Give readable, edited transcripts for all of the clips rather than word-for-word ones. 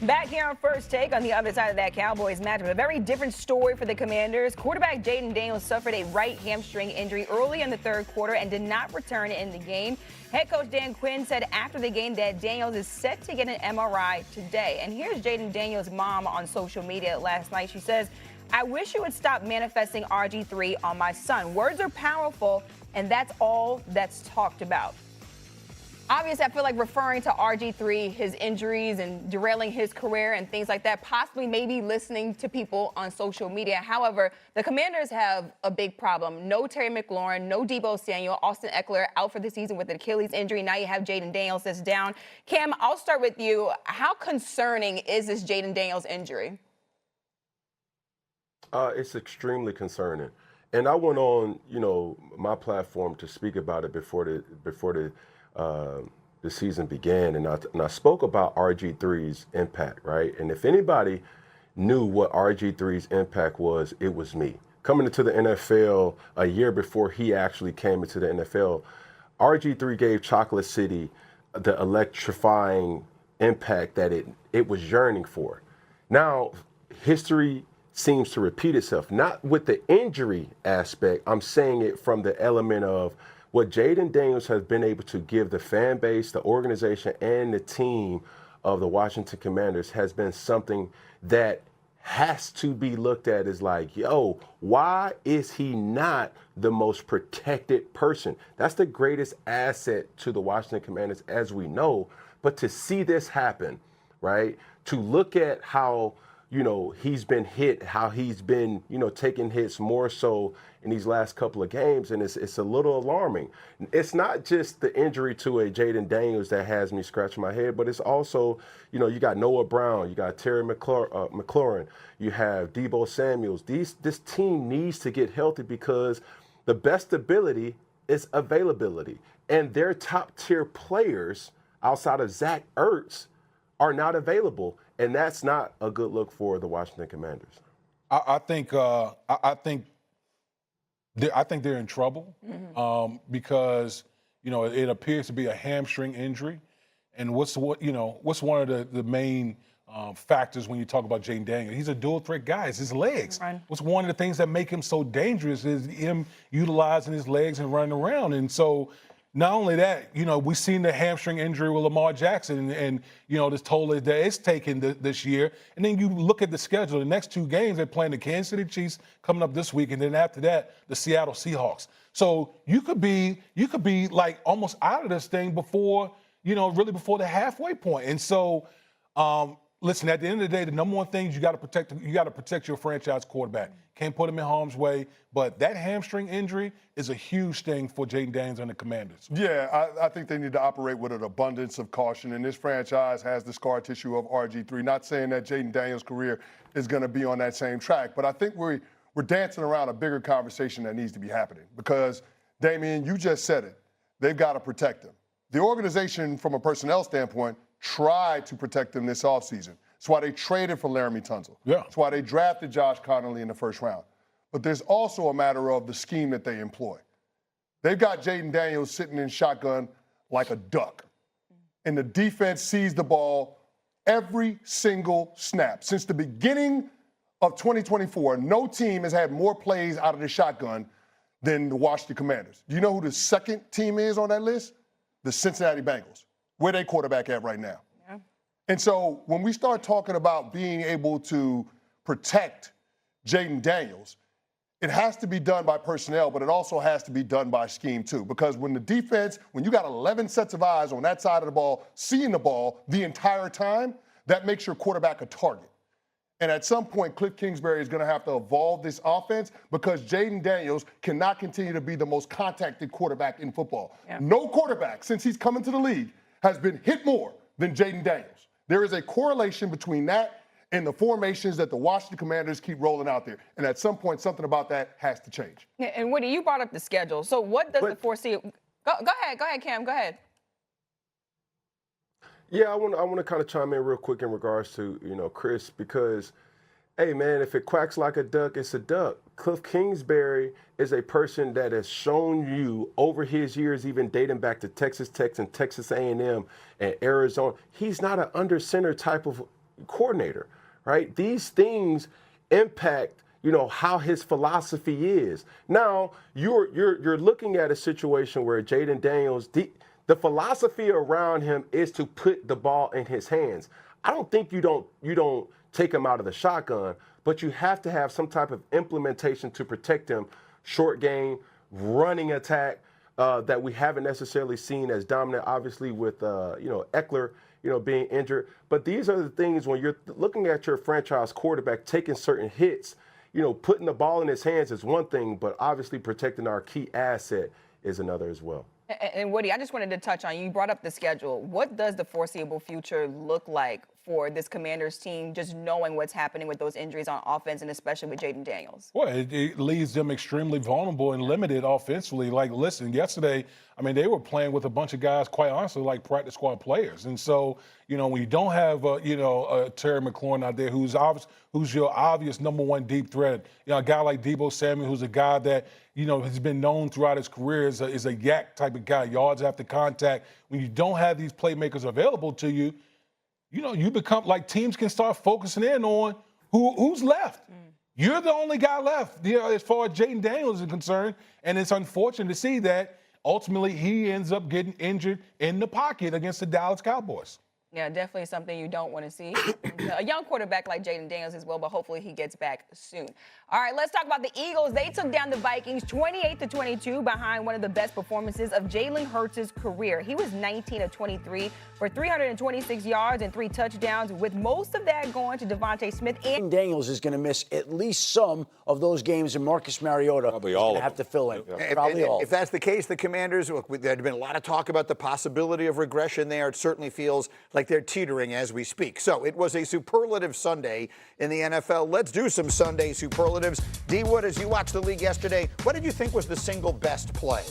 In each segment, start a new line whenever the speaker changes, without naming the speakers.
Back here on First Take on the other side of that Cowboys matchup, a very different story for the Commanders. Quarterback Jayden Daniels suffered a right hamstring injury early in the third quarter and did not return in the game. Head coach Dan Quinn said after the game that Daniels is set to get an MRI today. And here's Jayden Daniels' mom on social media last night. She says, "I wish you would stop manifesting RG3 on my son. Words are powerful, and that's all that's talked about." Obviously, I feel like referring to RG3, his injuries and derailing his career and things like that, possibly maybe listening to people on social media. However, the Commanders have a big problem. No Terry McLaurin, no Deebo Samuel, Austin Eckler out for the season with an Achilles injury. Now you have Jayden Daniels that's down. Cam, I'll start with you. How concerning is this Jayden Daniels injury?
It's extremely concerning. And I went on, my platform to speak about it before the season began, and I spoke about RG3's impact, right? And if anybody knew what RG3's impact was, it was me. Coming into the NFL a year before he actually came into the NFL, RG3 gave Chocolate City the electrifying impact that it was yearning for. Now, history seems to repeat itself, not with the injury aspect. I'm saying it from the element of what Jayden Daniels has been able to give the fan base, the organization, and the team of the Washington Commanders has been something that has to be looked at as like, yo, why is he not the most protected person? That's the greatest asset to the Washington Commanders, as we know. But to see this happen, right, to look at how, he's been hit, how he's been, taking hits more so in these last couple of games, and it's a little alarming. It's not just the injury to a Jayden Daniels that has me scratching my head, but it's also, you got Noah Brown, you got Terry McLaurin, you have Deebo Samuels. This team needs to get healthy because the best ability is availability, and their top-tier players outside of Zach Ertz are not available, and that's not a good look for the Washington Commanders.
I think they're in trouble because it appears to be a hamstring injury, and what's one of the main factors when you talk about Jayden Daniels? He's a dual threat guy. It's his legs. Right. What's one of the things that make him so dangerous is him utilizing his legs and running around, and so. Not only that, we've seen the hamstring injury with Lamar Jackson and this toll that it's taken this year. And then you look at the schedule. The next two games, they're playing the Kansas City Chiefs coming up this week, and then after that, the Seattle Seahawks. So you could be like almost out of this thing before, really before the halfway point. And so, listen, at the end of the day, the number one thing is you got to protect your franchise quarterback. Can't put him in harm's way. But that hamstring injury is a huge thing for Jayden Daniels and the Commanders.
Yeah, I think they need to operate with an abundance of caution. And this franchise has the scar tissue of RG3. Not saying that Jayden Daniels' career is going to be on that same track, but I think we're dancing around a bigger conversation that needs to be happening. Because, Damian, you just said it. They've got to protect him. The organization, from a personnel standpoint, tried to protect him this offseason. That's why they traded for Laramie Tunsil.
Yeah.
That's why they drafted Josh Connolly in the first round. But there's also a matter of the scheme that they employ. They've got Jayden Daniels sitting in shotgun like a duck. And the defense sees the ball every single snap. Since the beginning of 2024, no team has had more plays out of the shotgun than the Washington Commanders. Do you know who the second team is on that list? The Cincinnati Bengals. Where they quarterback at right now? Yeah. And so when we start talking about being able to protect Jayden Daniels, it has to be done by personnel, but it also has to be done by scheme too. Because when you got 11 sets of eyes on that side of the ball, seeing the ball the entire time, that makes your quarterback a target. And at some point, Cliff Kingsbury is going to have to evolve this offense because Jayden Daniels cannot continue to be the most contacted quarterback in football. Yeah. No quarterback, since he's come into the league, has been hit more than Jayden Daniels. There is a correlation between that and the formations that the Washington Commanders keep rolling out there. And at some point, something about that has to change.
And Woody, you brought up the schedule. So what does the foresee? Go ahead, Cam. Go ahead.
Yeah, I want to kind of chime in real quick in regards to, Chris, because, hey, man, if it quacks like a duck, it's a duck. Cliff Kingsbury is a person that has shown you over his years, even dating back to Texas Tech and Texas A&M and Arizona, he's not an under center type of coordinator, right? These things impact, how his philosophy is. Now, you're looking at a situation where Jayden Daniels, the philosophy around him is to put the ball in his hands. I don't think you don't take him out of the shotgun, but you have to have some type of implementation to protect him. Short game, running attack that we haven't necessarily seen as dominant, obviously with Eckler, being injured. But these are the things when you're looking at your franchise quarterback taking certain hits. Putting the ball in his hands is one thing, but obviously protecting our key asset is another as well.
And Woody, I just wanted to touch on, you brought up the schedule. What does the foreseeable future look like for this Commanders team, just knowing what's happening with those injuries on offense and especially with Jayden Daniels?
Well, it leaves them extremely vulnerable and limited offensively. Like, listen, yesterday, they were playing with a bunch of guys, quite honestly, like practice squad players. And so, when you don't have, Terry McLaurin out there who's your obvious number one deep threat, a guy like Deebo Samuel, who's a guy that, has been known throughout his career as a yak type of guy, yards after contact. When you don't have these playmakers available to you, you become like teams can start focusing in on who's left. You're the only guy left, as far as Jayden Daniels is concerned. And it's unfortunate to see that ultimately he ends up getting injured in the pocket against the Dallas Cowboys.
Yeah, definitely something you don't want to see. A young quarterback like Jayden Daniels as well, but hopefully he gets back soon. All right, let's talk about the Eagles. They took down the Vikings 28-22 behind one of the best performances of Jalen Hurts' career. He was 19 of 23 for 326 yards and 3 touchdowns, with most of that going to Devontae Smith. And
Daniels is going to miss at least some of those games, and Marcus Mariota
Probably all
going to have to fill in.
Yeah.
Probably all.
If that's the case, the Commanders, look, there had been a lot of talk about the possibility of regression there. It certainly feels like they're teetering as we speak. So it was a superlative Sunday in the NFL. Let's do some Sunday superlatives. D. Wood, as you watched the league yesterday, what did you think was the single best play?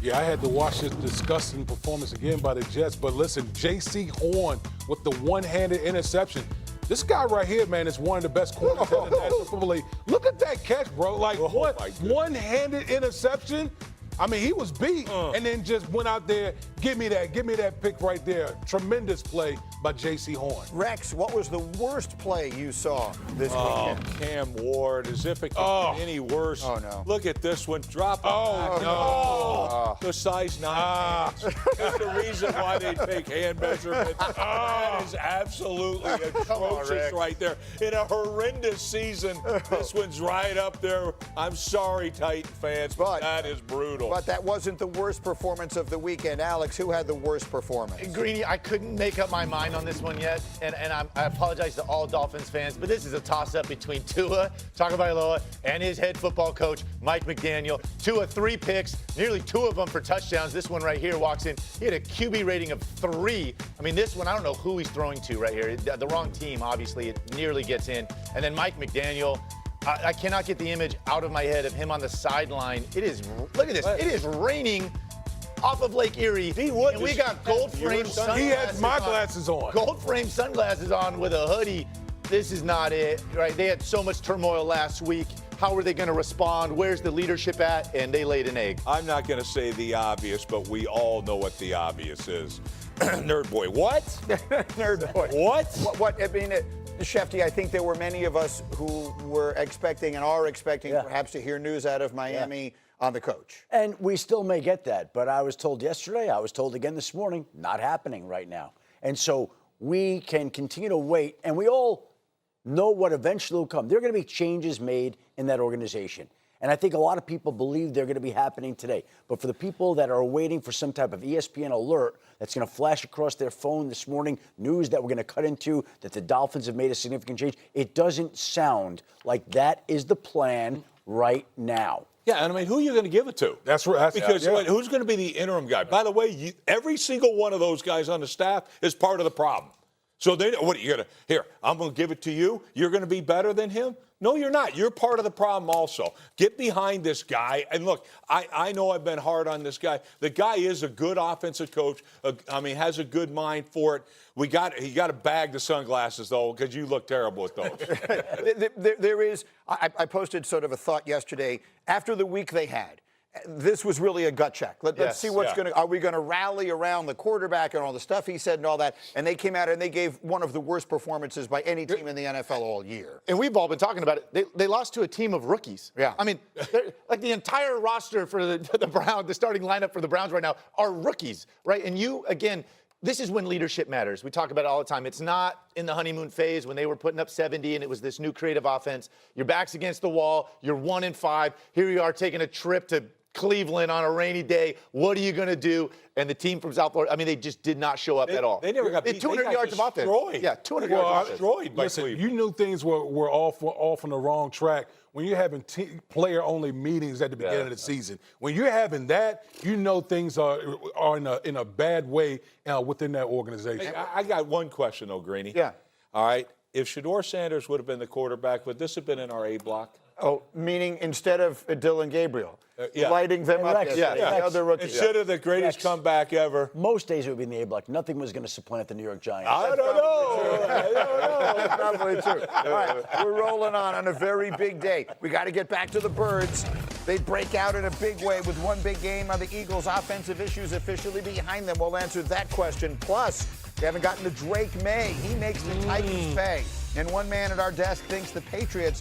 Yeah, I had to watch this disgusting performance again by the Jets. But listen, J.C. Horn with the one-handed interception. This guy right here, man, is one of the best corners in the National Football League. Look at that catch, bro. Like, one-handed interception. He was beat and then just went out there, give me that pick right there. Tremendous play by J.C. Horn.
Rex, what was the worst play you saw this weekend?
Cam Ward, as if it could get any worse.
Oh, no.
Look at this one. Drop it. The size 9 hands. That's the reason why they take hand measurements. That is absolutely atrocious right there. In a horrendous season, this one's right up there. I'm sorry, Titan fans, but that is brutal.
But that wasn't the worst performance of the weekend. Alex, who had the worst performance?
Greeny, I couldn't make up my mind on this one yet, and I apologize to all Dolphins fans, but this is a toss-up between Tua Tagovailoa and his head football coach, Mike McDaniel. Tua, 3 picks, nearly 2 of them for touchdowns. This one right here walks in. He had a QB rating of 3. This one, I don't know who he's throwing to right here. The wrong team, obviously. It nearly gets in. And then Mike McDaniel, I cannot get the image out of my head of him on the sideline. Look at this. It is raining off of Lake Erie. And we got gold-framed sunglasses.
He had my glasses on.
Gold-framed sunglasses on with a hoodie. This is not it, right? They had so much turmoil last week. How are they going to respond? Where's the leadership at? And they laid an egg.
I'm not going to say the obvious, but we all know what the obvious is. Nerd boy. What?
Nerd boy.
What?
Shefty, I think there were many of us who were expecting and are expecting perhaps to hear news out of Miami on the coach.
And we still may get that, but I was told yesterday, I was told again this morning, not happening right now. And so we can continue to wait, and we all know what eventually will come. There are going to be changes made in that organization. And I think a lot of people believe they're going to be happening today. But for the people that are waiting for some type of ESPN alert that's going to flash across their phone this morning, news that we're going to cut into, that the Dolphins have made a significant change, it doesn't sound like that is the plan right now.
Yeah, and who are you going to give it to?
That's right.
Because who's going to be the interim guy? By the way, every single one of those guys on the staff is part of the problem. So what are you going to, here, I'm going to give it to you. You're going to be better than him? No, you're not. You're part of the problem also. Get behind this guy. And look, I know I've been hard on this guy. The guy is a good offensive coach. Has a good mind for it. He got to bag the sunglasses, though, because you look terrible with those.
I posted sort of a thought yesterday after the week they had. this was really a gut check. Let's
Yes,
see what's
yeah.
going to. Are we going to rally around the quarterback and all the stuff he said and all that? And they came out and they gave one of the worst performances by any team in the NFL all year.
And we've all been talking about it. They lost to a team of rookies.
Yeah.
I mean, like the entire roster for the Browns, the starting lineup for the Browns right now are rookies, right? And you, again, this is when leadership matters. We talk about it all the time. It's not in the honeymoon phase when they were putting up 70 and it was this new creative offense. Your back's against the wall. You're 1-5. Here you are taking a trip to Cleveland on a rainy day. What are you going to do? And the team from South Florida, I mean, they just did not show up at all.
They never got beat.
200
They got
yards of offense.
destroyed.
Yeah, 200 yards of offense.
Destroyed by
Listen,
Cleveland.
you knew things were off on the wrong track when you're having player-only meetings at the beginning of the season. When you're having that, you know things are in a bad way within that organization.
Hey, I got one question, though, Greeny.
Yeah.
All right. If Shedeur Sanders would have been the quarterback, would this have been in our A block?
Oh, meaning instead of Dylan Gabriel,
yeah.
lighting them up.
Rex,
yesterday,
yeah.
the other rookies.
Instead of the greatest
Rex.
comeback ever.
Most days it would be in the A block. Nothing was going to supplant the New York Giants.
I don't know.
That's probably true. All right, we're rolling on a very big day. We got to get back to the Birds. They break out in a big way with one big game. Are the Eagles' offensive issues officially behind them? We'll answer that question. Plus, we haven't gotten to Drake May. He makes the Titans pay. And one man at our desk thinks the Patriots